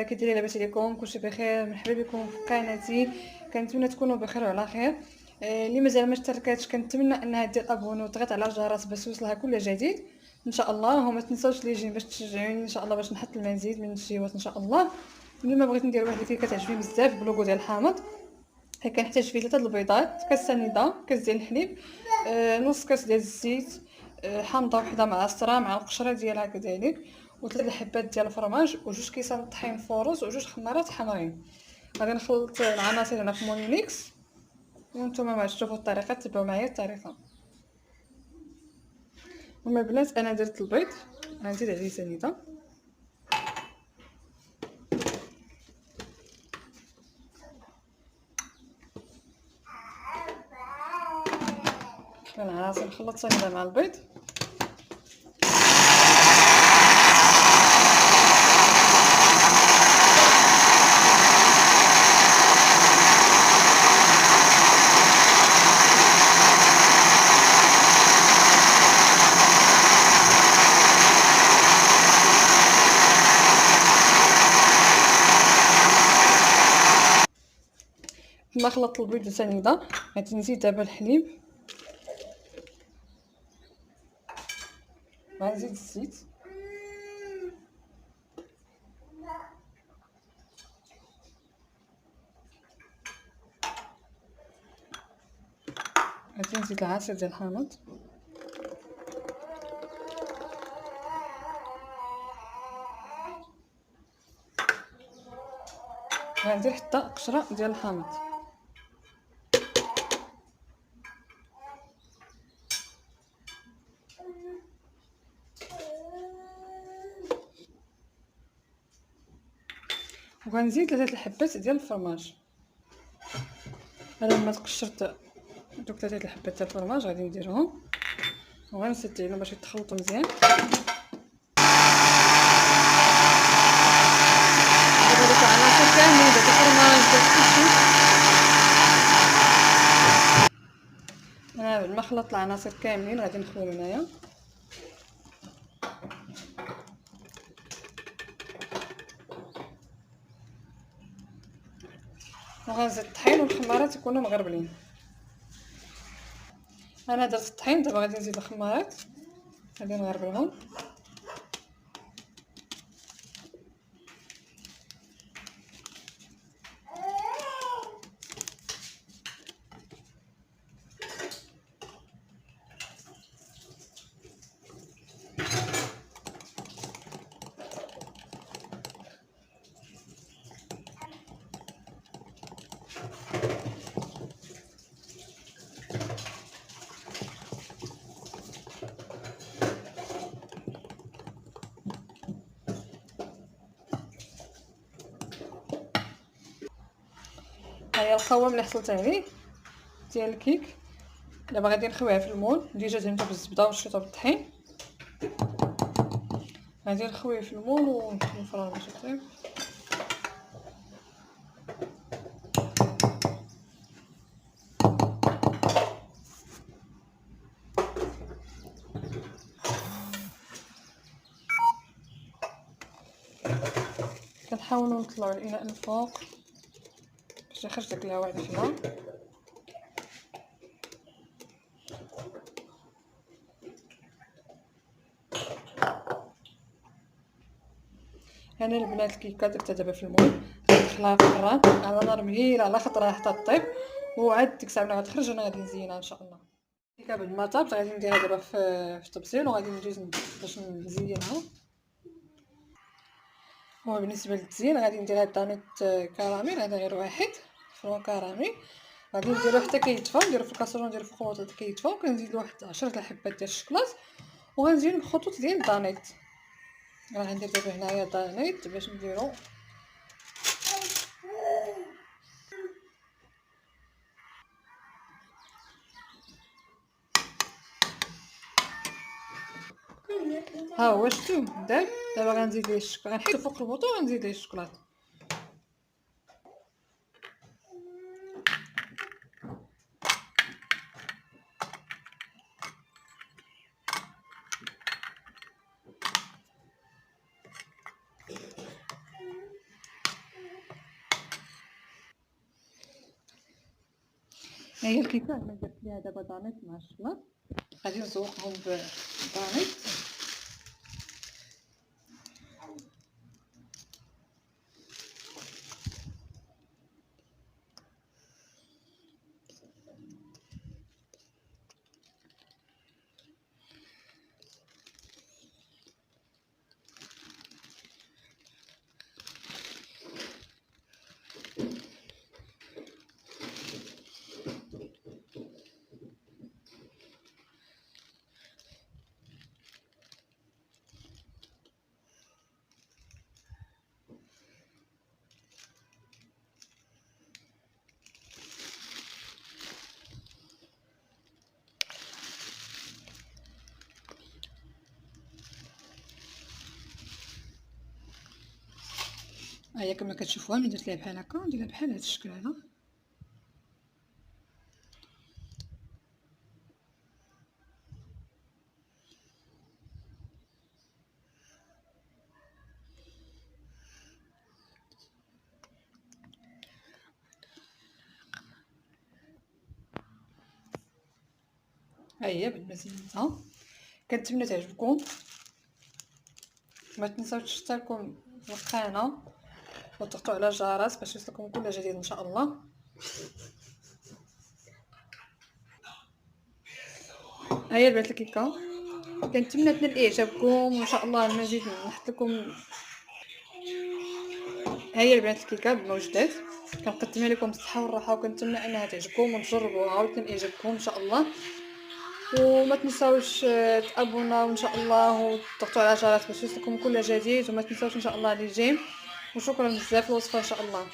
كي دايرين؟ لاباس عليكم؟ كلشي بخير؟ مرحبا بكم في قناتي. كنتمنى تكونوا بخير وعلى خير. اللي مازال ما اشتركاتش كنتمنى انها دير ابوني وتضغط على الجرس باش يوصلها كل جديد ان شاء الله. وما تنساوش لي جيم باش تشجعوني ان شاء الله باش نحط المزيد من الفيديوهات ان شاء الله. اليوم بغيت ندير واحد الكيكه كتعجبني بزاف بلوغو ديال الحامض. كنحتاج فيه 3 البيضات، كاس سنيده، كاس ديال الحليب، نص كاس ديال الزيت، حامضه وحده معصره مع القشره ديالها كذلك، وثلاث الحبات ديال الفرماج، وجوج كيسان طحين فورز، وجوج خمارات حمرين. غادي نخلط العناصر هنا في مولي ميكس، وانتم ما تشوفوا الطريقه تبعوا معايا الطريقه. وما البنات انا درت البيض، غنزيد عليه سنيده، العناصر نخلط سنيده مع البيض. كما خلطت البيض سنيده غادي نزيد دابا الحليب، غنزيد الزيت، غادي نزيد العصير ديال الحامض، غندير حتى قشره ديال الحامض، وغنزيد 3 الحبات ديال الفرماج. انا لما تقشرت دوك 3 الحبات ديال الفرماج غادي نديرهم وغنسد عليهم باش يتخلطوا مزيان. دابا دوك العناصر كاملين داك الفرماج داك كلشي انا بعد ما خلطت العناصر كاملين غادي نخويهم هنايا. وغنزيد الطحين والخمارات يكونوا مغربلين. انا درت الطحين، دابا غادي نزيد الخمارات غادي نغربلهم. هيا القوام اللي حصلت عليه ديال الكيك. دابا غادي نخويها في المول. ديجا دهنتو بالزبده وشيتو بالطحين، غادي نخويه في المول ونفرغ باش يطيب. كنحاولوا نطلعوا الاناء الفوق باش يخرج داك الهواء داخلها. انا البنات الكيكه درتها دابا في المول، ندخلها في الفران على نار مهيله على خطره حتى طيب، وعاد ديك الساعه ملي غتخرج انا غادي نزينها ان شاء الله. الكيكه بعد ما طابت غادي نديرها دابا في الطبسيل وغادي ندوز باش نزينها. وبالنسبه للتزيين غادي ندير هاد دانيت كراميل، هذا غير واحد فرون كراميل، غادي نديرو حتى كيطفى، نديرو في الكاسرونه نديرو فوق الوطه حتى كيطفى، وكنزيد واحد 10 الحبات ديال الشكلاط، وغنزيد بخطوط ديال الدانيت. راه غندير دابا هنايا دانيت باش نديرو ها هو شتو دار. دابا غنزيد ليه الشكلاط، غنحيدو فوق البوطون وغنزيد ليه الشكلاط. ها هي الكيكه انا درت ليها دابا دانيت مع الشلاط، غادي نزوقهم بالدانيت. ها هي كما كتشوفوها ملي درت ليها بحال هكا نديرها بحال هاد الشكل هذا. ها هي بالمزيان نتاع، كنتمنى تعجبكم. ما تنساوش تشتركوا في القناه وتضغطوا على الجرس باش يوصلكم كل جديد ان شاء الله. ها هي البنات الكيكه، كنتمنى تنال اعجابكم وان شاء الله المزيد نحط لكم. ها هي البنات الكيكه بالموجودات، كنقدمها لكم بالصحه والراحه، وكنتمنى انها تعجبكم وتجربوها وتنال اعجابكم ان شاء الله. وما تنساوش تابوناو ان شاء الله وتضغطوا على الجرس باش يوصلكم كل جديد، وما تنساوش ان شاء الله لي جيم. وشكرا بزاف الوصفه ان شاء الله.